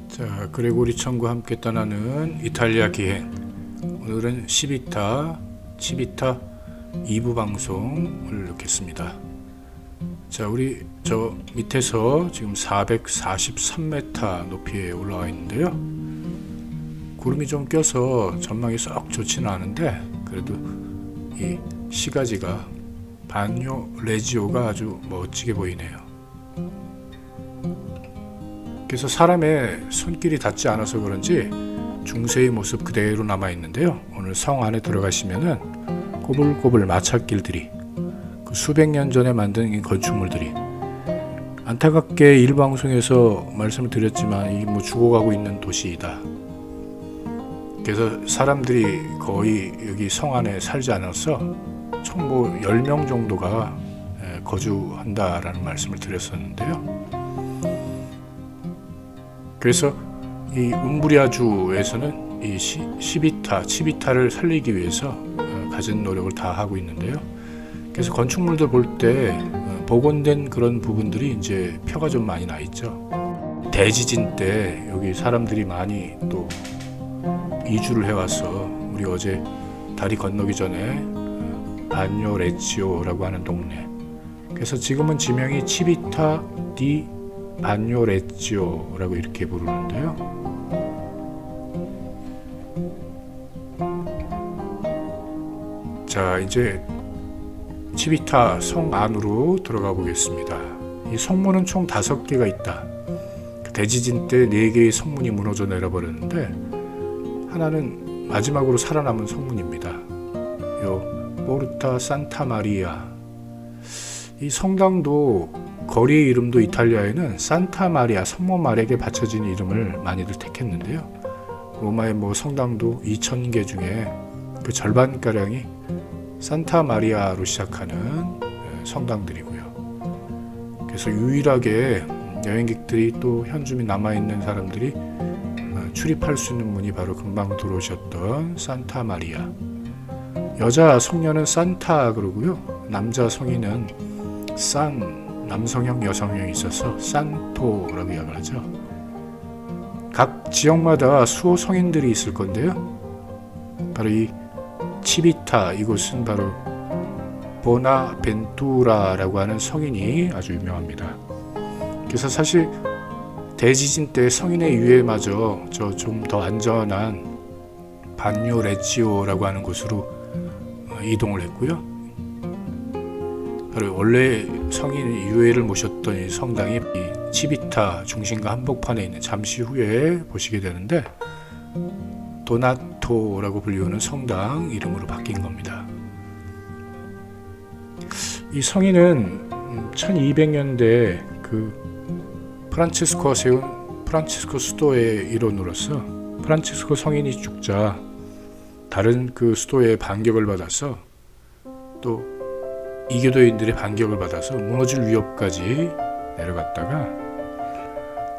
자, 그레고리 천과 함께 떠나는 이탈리아 기행. 오늘은 시비타, 치비타 2부 방송을 넣겠습니다. 자, 우리 저 밑에서 지금 443m 높이에 올라와 있는데요. 구름이 좀 껴서 전망이 썩 좋지는 않은데 그래도 이 시가지가 반요 레지오가 아주 멋지게 보이네요. 그래서 사람의 손길이 닿지 않아서 그런지 중세의 모습 그대로 남아 있는데요. 오늘 성 안에 들어가시면은 꼬불꼬불 마찰길들이 그 수백 년 전에 만든 이 건축물들이, 안타깝게 일방송에서 말씀을 드렸지만 이게 뭐 죽어가고 있는 도시이다. 그래서 사람들이 거의 여기 성 안에 살지 않아서 총 뭐 10명 정도가 거주한다라는 말씀을 드렸었는데요. 그래서 이 움브리아주에서는 이 시비타, 치비타를 살리기 위해서 가진 노력을 다 하고 있는데요. 그래서 건축물들 볼 때 복원된 그런 부분들이 이제 표가 좀 많이 나 있죠. 대지진 때 여기 사람들이 많이 또 이주를 해와서, 우리 어제 다리 건너기 전에 반요 레치오라고 하는 동네, 그래서 지금은 지명이 치비타 디 반요 레치오라고 이렇게 부르는데요. 자, 이제 치비타 성 안으로 들어가 보겠습니다. 이 성문은 총 5개가 있다. 대지진 때 4개의 성문이 무너져 내려버렸는데 하나는 마지막으로 살아남은 성문입니다. 요 포르타 산타 마리아. 이 성당도, 거리의 이름도 이탈리아에는 산타 마리아, 성모 마리아에게 바쳐진 이름을 많이들 택했는데요. 로마의 뭐 성당도 2000개 중에 그 절반가량이 산타 마리아로 시작하는 성당들이고요. 그래서 유일하게 여행객들이, 또 현주민 남아있는 사람들이 출입할 수 있는 문이 바로 금방 들어오셨던 산타 마리아. 여자 성녀는 산타 그러고요. 남자 성인은 산, 남성형 여성형이 있어서 산토라고 이야기를 하죠. 각 지역마다 수호 성인들이 있을 건데요. 바로 이 치비타, 이곳은 바로 보나벤투라라고 하는 성인이 아주 유명합니다. 그래서 사실 대지진 때 성인의 유해마저 저 좀 더 안전한 반요 레치오라고 하는 곳으로 이동을 했고요. 바로 원래 성인 유해를 모셨던 이 성당이 이 치비타 중심가 한복판에 있는, 잠시 후에 보시게 되는데 도나토라고 불리우는 성당 이름으로 바뀐 겁니다. 이 성인은 1200년대 그 프란치스코가 세운 프란치스코 수도의 일원으로서, 프란치스코 성인이 죽자 다른 그 수도의 반격을 받아서, 또 이교도인들의 반격을 받아서 무너질 위협까지 내려갔다가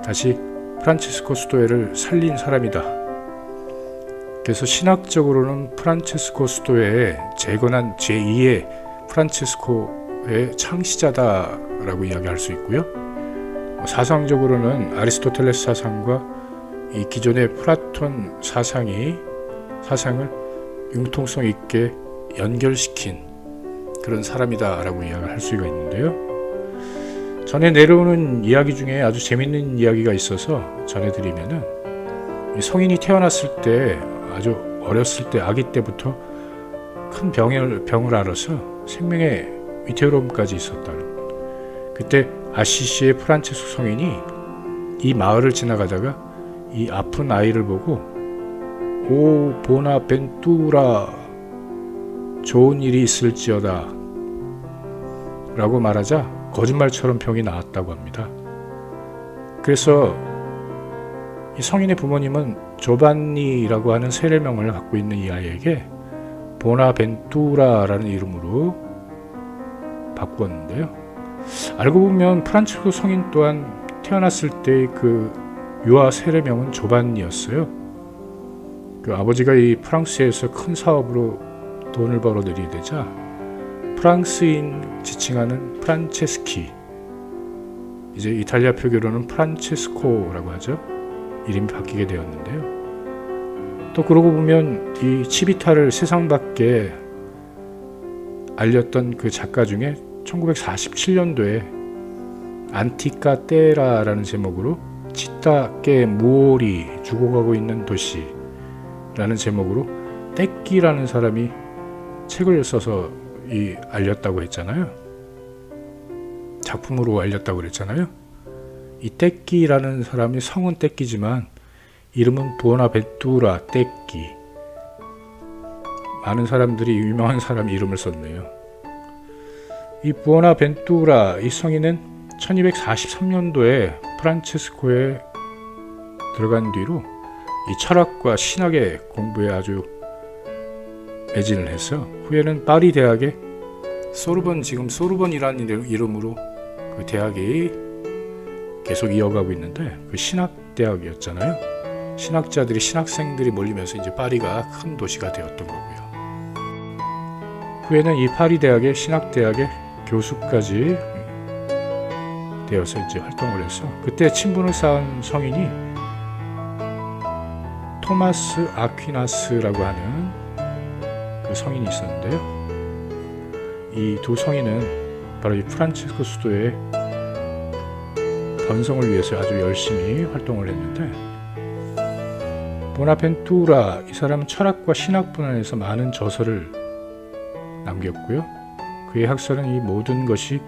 다시 프란치스코 수도회를 살린 사람이다. 그래서 신학적으로는 프란치스코 수도회에 재건한 제2의 프란치스코의 창시자다라고 이야기할 수 있고요. 사상적으로는 아리스토텔레스 사상과 이 기존의 플라톤 사상을 융통성 있게 연결시킨 그런 사람이다라고 이야기할 수가 있는데요. 전에 내려오는 이야기 중에 아주 재밌는 이야기가 있어서 전해드리면은, 이 성인이 태어났을 때, 아주 어렸을 때, 아기 때부터 큰 병을 앓아서 생명의 위태로움까지 있었다는, 그때 아시시의 프란체스코 성인이 이 마을을 지나가다가 이 아픈 아이를 보고 오 보나벤투라, 좋은 일이 있을지어다 라고 말하자 거짓말처럼 병이 나았다고 합니다. 그래서 이 성인의 부모님은 조반니라고 하는 세례명을 갖고 있는 이 아이에게 보나벤투라라는 이름으로 바꾸었는데요. 알고 보면 프란치스코 성인 또한 태어났을 때 그 유아 세례명은 조반니였어요. 그 아버지가 이 프랑스에서 큰 사업으로 돈을 벌어들이게 되자 프랑스인 지칭하는 프란체스키, 이제 이탈리아 표기로는 프란체스코라고 하죠. 이름이 바뀌게 되었는데요. 또 그러고 보면 이 치비타를 세상 밖에 알렸던 그 작가 중에 1947년도에 안티카 테라라는 제목으로 치타께 무올이 죽어가고 있는 도시라는 제목으로 떼끼라는 사람이 책을 써서 알렸다고 했잖아요. 작품으로 알렸다고 그랬잖아요. 이 떼끼라는 사람이 성은 떼끼지만 이름은 부오나벤투라 떼끼. 많은 사람들이 유명한 사람 이름을 썼네요. 이 부오나벤투라 이 성인은 1243년도에 프란체스코에 들어간 뒤로 이 철학과 신학의 공부에 아주 매진을 해서 후에는 파리 대학의 소르본, 지금 소르본이라는 이름으로 그 대학이 계속 이어가고 있는데 그 신학대학이었잖아요. 신학자들이, 신학생들이 몰리면서 이제 파리가 큰 도시가 되었던 거고요. 후에는 이 파리 대학의 신학대학의 교수까지 되어서 이제 활동을 해서 그때 친분을 쌓은 성인이 토마스 아퀴나스라고 하는 그 성인이 있었는데요. 이 두 성인은 바로 이 프란치스코 수도의 번성을 위해서 아주 열심히 활동을 했는데, 보나펜투라 이 사람은 철학과 신학 분야에서 많은 저서를 남겼고요. 그의 학설은 이 모든 것이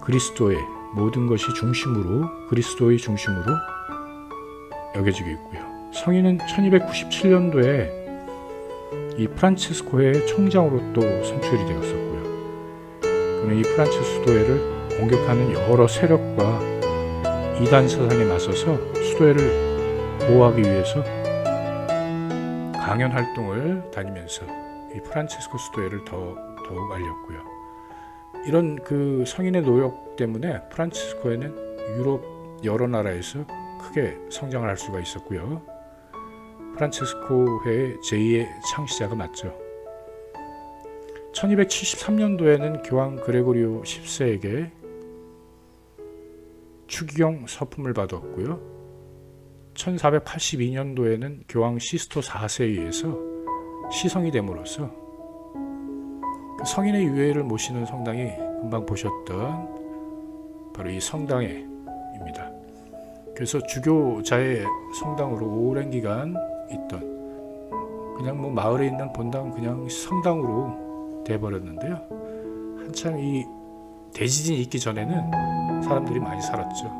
그리스도의 모든 것이 중심으로, 그리스도의 중심으로 여겨지고 있고요. 성인은 1297년도에 이 프란치스코의 총장으로 또 선출이 되었었고요. 그는 이 프란치스코 수도회를 공격하는 여러 세력과 이단 사상에 맞서서 수도회를 보호하기 위해서 강연 활동을 다니면서 이 프란치스코 수도회를 더욱 알렸고요. 이런 그 성인의 노력 때문에 프란치스코에는 유럽 여러 나라에서 크게 성장을 할 수가 있었고요. 프란치스코회의 제2의 창시자가 맞죠. 1273년도에는 교황 그레고리오 10세에게 추기경 서품을 받았고요. 1482년도에는 교황 시스토 4세에 의해서 시성이 됨으로써 성인의 유해를 모시는 성당이 금방 보셨던 바로 이 성당회입니다. 그래서 주교자의 성당으로 오랜 기간 있던, 그냥 뭐 마을에 있는 본당 그냥 성당으로 돼버렸는데요. 한참 이 대지진이 있기 전에는 사람들이 많이 살았죠.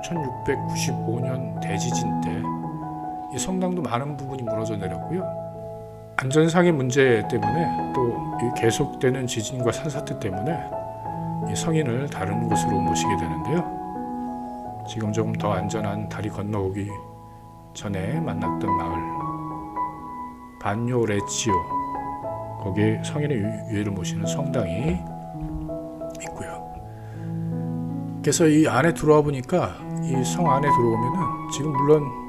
1695년 대지진 때 이 성당도 많은 부분이 무너져 내렸고요. 안전상의 문제 때문에 또 계속되는 지진과 산사태 때문에 이 성인을 다른 곳으로 모시게 되는데요. 지금 좀 더 안전한 다리 건너오기 전에 만났던 마을 반뇨 레치오, 거기에 성인의 유해를 모시는 성당이 있고요. 그래서 이 안에 들어와 보니까 이 성 안에 들어오면은 지금 물론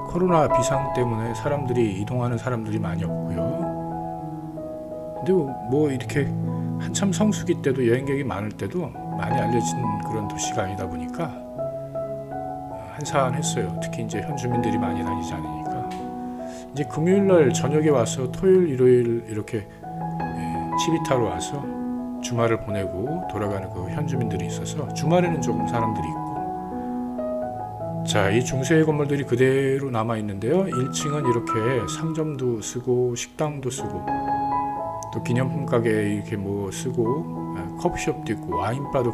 코로나 비상 때문에 사람들이 이동하는 사람들이 많이 없고요. 근데 뭐 이렇게 한참 성수기 때도 여행객이 많을 때도 많이 알려진 그런 도시가 아니다 보니까 한산했어요. 특히 이제 현주민들이 많이 다니지 않으니까. 이제 금요일날 저녁에 와서 토요일, 일요일 이렇게 치비타로 와서 주말을 보내고 돌아가는 그 현주민들이 있어서 주말에는 조금 사람들이 있고. 자, 이 중세의 건물들이 그대로 남아 있는데요. 1층은 이렇게 상점도 쓰고 식당도 쓰고 또 기념품 가게 이렇게 뭐 쓰고 커피숍도 있고 와인바도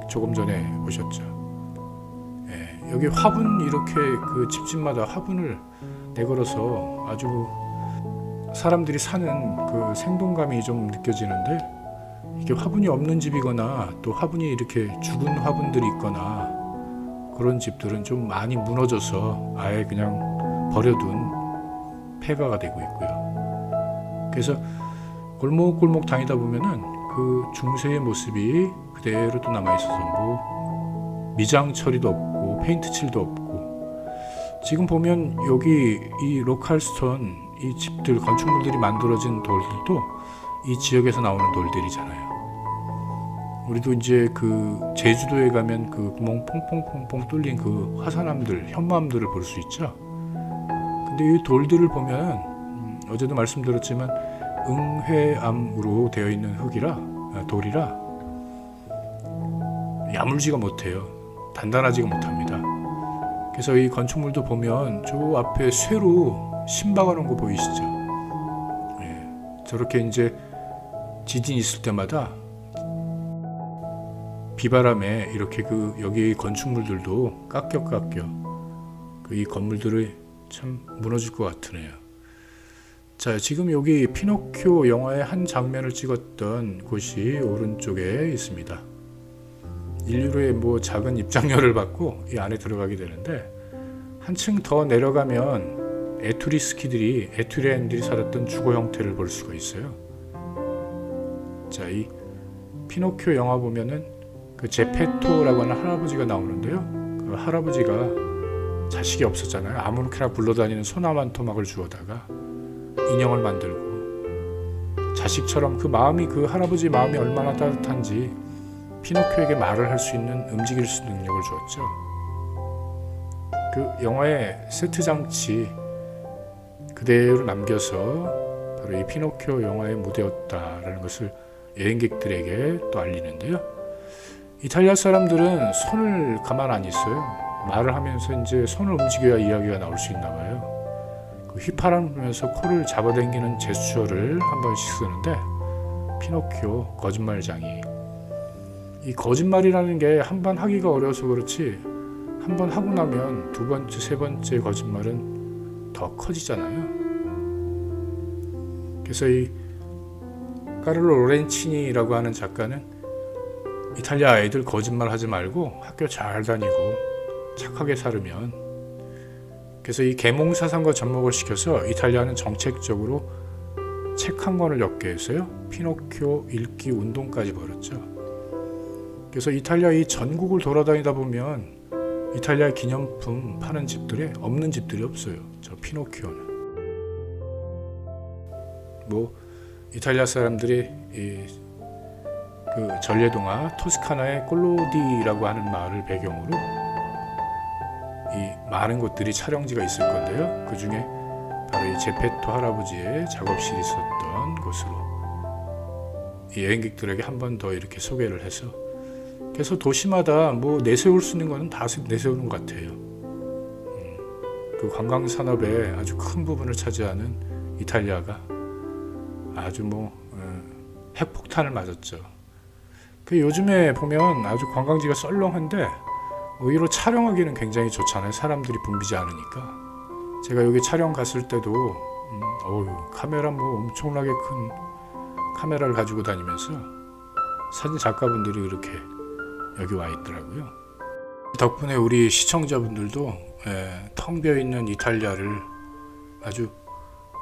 조금 전에 보셨죠. 여기 화분, 이렇게 그 집집마다 화분을 내걸어서 아주 사람들이 사는 그 생동감이 좀 느껴지는데, 이게 화분이 없는 집이거나 또 화분이 이렇게 죽은 화분들이 있거나 그런 집들은 좀 많이 무너져서 아예 그냥 버려둔 폐가가 되고 있고요. 그래서 골목골목 다니다 보면은 그 중세의 모습이 그대로 또 남아 있어서 뭐 미장 처리도 없고 페인트 칠도 없고, 지금 보면 여기 이 로컬스톤 이 집들, 건축물들이 만들어진 돌들도 이 지역에서 나오는 돌들이잖아요. 우리도 이제 그 제주도에 가면 그 구멍 퐁퐁퐁퐁 뚫린 그 화산암들, 현무암들을 볼 수 있죠. 근데 이 돌들을 보면 어제도 말씀드렸지만 응회암으로 되어 있는 돌이라 야물지가 못해요. 단단하지가 못합니다. 그래서 이 건축물도 보면 저 앞에 쇠로 심박아 놓은 거 보이시죠? 저렇게 이제 지진이 있을 때마다 비바람에 이렇게 여기 건축물들도 깎여 이 건물들이 참 무너질 것 같으네요. 자, 지금 여기 피노키오 영화의 한 장면을 찍었던 곳이 오른쪽에 있습니다. 인류의 작은 입장료를 받고 이 안에 들어가게 되는데, 한층 더 내려가면 에투리아인들이 살았던 주거 형태를 볼 수가 있어요. 자, 이 피노키오 영화 보면은 그 제페토라고 하는 할아버지가 나오는데요. 그 할아버지가 자식이 없었잖아요. 아무렇게나 굴러다니는 소나무 한 토막을 주워다가 인형을 만들고, 자식처럼 그 할아버지 마음이 얼마나 따뜻한지 피노키오에게 말을 할 수 있는 움직일 수 있는 능력을 주었죠. 그 영화의 세트 장치 그대로 남겨서 바로 이 피노키오 영화의 무대였다라는 것을 여행객들에게 또 알리는데요. 이탈리아 사람들은 손을 가만 안 있어요. 말을 하면서 이제 손을 움직여야 이야기가 나올 수 있나 봐요. 그 휘파람 불면서 코를 잡아당기는 제스처를 한 번씩 쓰는데, 피노키오 거짓말장이, 이 거짓말이라는 게 한 번 하기가 어려워서 그렇지 한 번 하고 나면 두 번째, 세 번째 거짓말은 더 커지잖아요. 그래서 이 까를로 로렌치니라고 하는 작가는 이탈리아 아이들 거짓말 하지 말고 학교 잘 다니고 착하게 살으면, 그래서 이 계몽사상과 접목을 시켜서 이탈리아는 정책적으로 책 한 권을 엮게 해서요, 피노키오 읽기 운동까지 벌였죠. 그래서 이탈리아 이 전국을 돌아다니다 보면 이탈리아 기념품 파는 집들에 없는 집들이 없어요. 저 피노키오는. 이탈리아 사람들이 그 전래동화 토스카나의 꼴로디라고 하는 마을을 배경으로 이 많은 곳들이 촬영지가 있을 건데요. 그 중에 바로 이 제페토 할아버지의 작업실이 있었던 곳으로 이 여행객들에게 한 번 더 이렇게 소개를 해서, 그래서 도시마다 내세울 수 있는 거는 다 내세우는 것 같아요. 그 관광 산업의 아주 큰 부분을 차지하는 이탈리아가 아주 핵폭탄을 맞았죠. 요즘에 보면 아주 관광지가 썰렁한데 오히려 촬영하기는 굉장히 좋잖아요. 사람들이 붐비지 않으니까. 제가 여기 촬영 갔을 때도 카메라 엄청나게 큰 카메라를 가지고 다니면서 사진 작가분들이 이렇게 여기 와 있더라고요. 덕분에 우리 시청자분들도 텅 비어있는 이탈리아를, 아주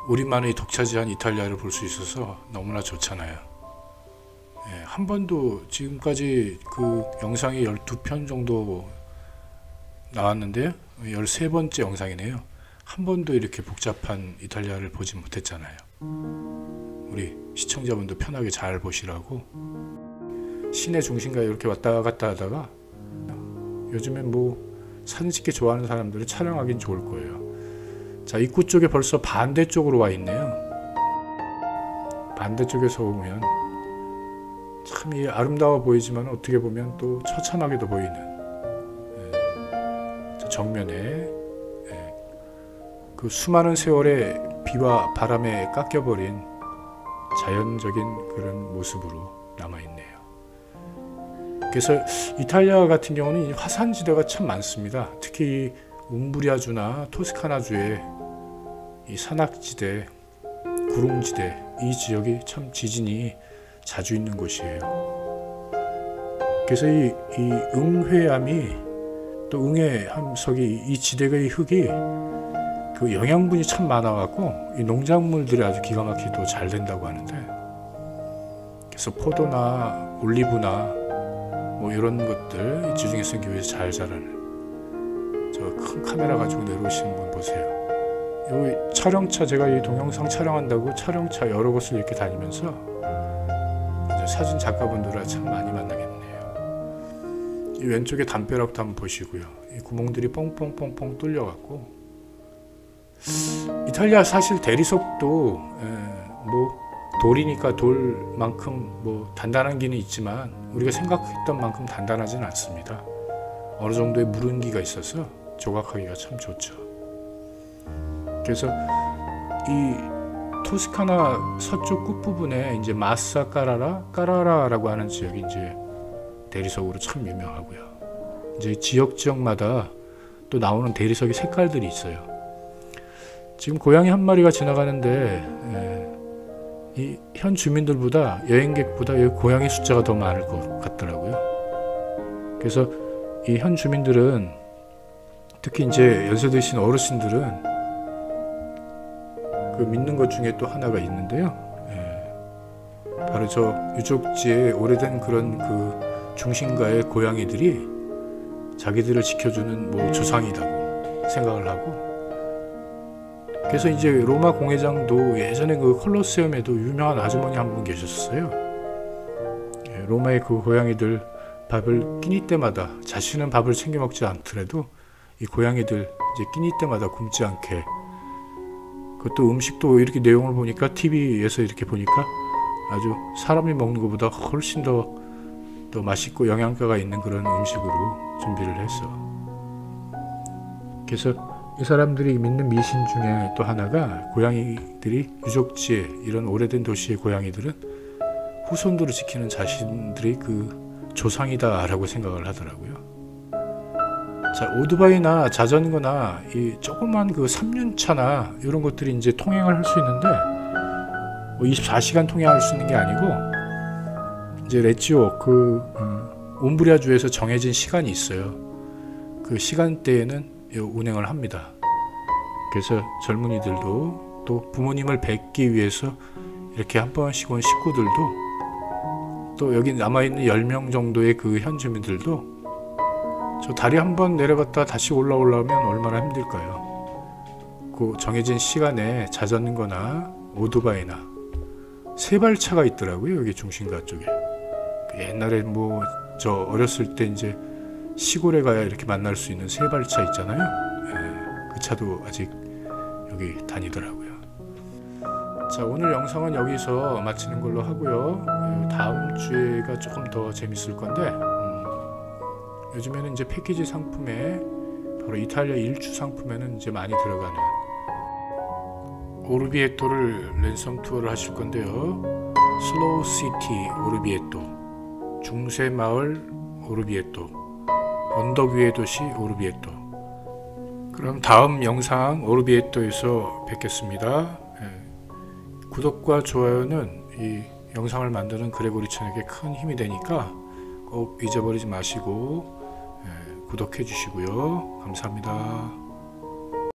우리만의 독차지한 이탈리아를 볼 수 있어서 너무나 좋잖아요. 한 번도 지금까지 그 영상이 12편 정도 나왔는데요. 13번째 영상이네요. 한 번도 이렇게 복잡한 이탈리아를 보지 못했잖아요. 우리 시청자분도 편하게 잘 보시라고 시내 중심가에 이렇게 왔다 갔다 하다가, 요즘엔 사진 찍기 좋아하는 사람들은 촬영하긴 좋을 거예요. 자, 입구 쪽에 벌써 반대쪽으로 와 있네요. 반대쪽에서 오면 참 아름다워 보이지만 어떻게 보면 또 처참하게도 보이는, 정면에 그 수많은 세월의 비와 바람에 깎여버린 자연적인 그런 모습으로 남아있네요. 그래서 이탈리아 같은 경우는 화산지대가 참 많습니다. 특히 움브리아주나 토스카나주의 이 산악지대, 구릉지대, 이 지역이 참 지진이 자주 있는 곳이에요. 그래서 이 응회암이, 또 응회함석이, 이 지대의 흙이 그 영양분이 참 많아갖고 이 농작물들이 아주 기가 막히게 또 잘 된다고 하는데, 그래서 포도나 올리브나 이런 것들 지중해성 기후에서 잘 자라는, 저 큰 카메라 가지고 내려오시는 분 보세요. 여기 촬영차, 제가 이 동영상 촬영한다고 촬영차 여러 곳을 이렇게 다니면서 사진 작가분들을 참 많이 만나겠네요. 이 왼쪽에 담벼락도 한번 보시고요. 이 구멍들이 뻥뻥뻥뻥 뚫려갖고, 이탈리아 사실 대리석도 뭐 돌이니까 돌만큼 뭐 단단한 기는 있지만 우리가 생각했던 만큼 단단하지는 않습니다. 어느 정도의 무른기가 있어서 조각하기가 참 좋죠. 그래서 이 토스카나 서쪽 끝부분에 이제 마사 까라라라고 하는 지역이 이제 대리석으로 참 유명하고요. 이제 지역마다 또 나오는 대리석의 색깔들이 있어요. 지금 고양이 한 마리가 지나가는데 이 현 주민들보다 여행객보다 여기 고양이 숫자가 더 많을 것 같더라고요. 그래서 이 현 주민들은 특히 이제 연세 드신 어르신들은 그 믿는 것 중에 또 하나가 있는데요. 바로 저 유적지에 오래된 그런 그 중심가의 고양이들이 자기들을 지켜주는 뭐 조상이라고 생각을 하고, 그래서 이제 로마 공회장도 예전에 그 콜로세움에도 유명한 아주머니 한 분 계셨어요. 로마의 그 고양이들 밥을 끼니 때마다, 자신은 밥을 챙겨 먹지 않더라도 이 고양이들 이제 끼니 때마다 굶지 않게, 그것도 음식도 이렇게 내용을 보니까 TV에서 이렇게 보니까 아주 사람이 먹는 것보다 훨씬 더 맛있고 영양가가 있는 그런 음식으로 준비를 했어. 그래서 이 사람들이 믿는 미신 중에 또 하나가 고양이들이 유적지에, 이런 오래된 도시의 고양이들은 후손들을 지키는 자신들의 그 조상이다 라고 생각을 하더라고요. 자, 오토바이나 자전거나 이 조그만 그 3륜차나 이런 것들이 이제 통행을 할 수 있는데, 뭐 24시간 통행할 수 있는 게 아니고 이제 레지오 그 옴브리아주에서 정해진 시간이 있어요. 그 시간대에는 운행을 합니다. 그래서 젊은이들도 또 부모님을 뵙기 위해서 이렇게 한 번씩 온 식구들도, 또 여기 남아있는 10명 정도의 그 현주민들도 저 다리 한 번 내려갔다 다시 올라오려면 얼마나 힘들까요? 그 정해진 시간에 자전거나 오토바이나 세발차가 있더라고요. 여기 중심가 쪽에. 옛날에 뭐 저 어렸을 때 이제 시골에 가야 이렇게 만날 수 있는 세발차 있잖아요. 그 차도 아직 여기 다니더라고요. 자, 오늘 영상은 여기서 마치는 걸로 하고요. 다음 주에가 조금 더 재밌을 건데, 요즘에는 이제 패키지 상품에 바로 이탈리아 일주 상품에는 이제 많이 들어가는 오르비에토를 랜섬 투어를 하실 건데요. 슬로우 시티 오르비에토, 중세 마을 오르비에토, 언덕 위의 도시 오르비에토. 그럼 다음 영상 오르비에토에서 뵙겠습니다. 구독과 좋아요는 이 영상을 만드는 그레고리 천에게 큰 힘이 되니까 꼭 잊어버리지 마시고 구독해 주시고요. 감사합니다.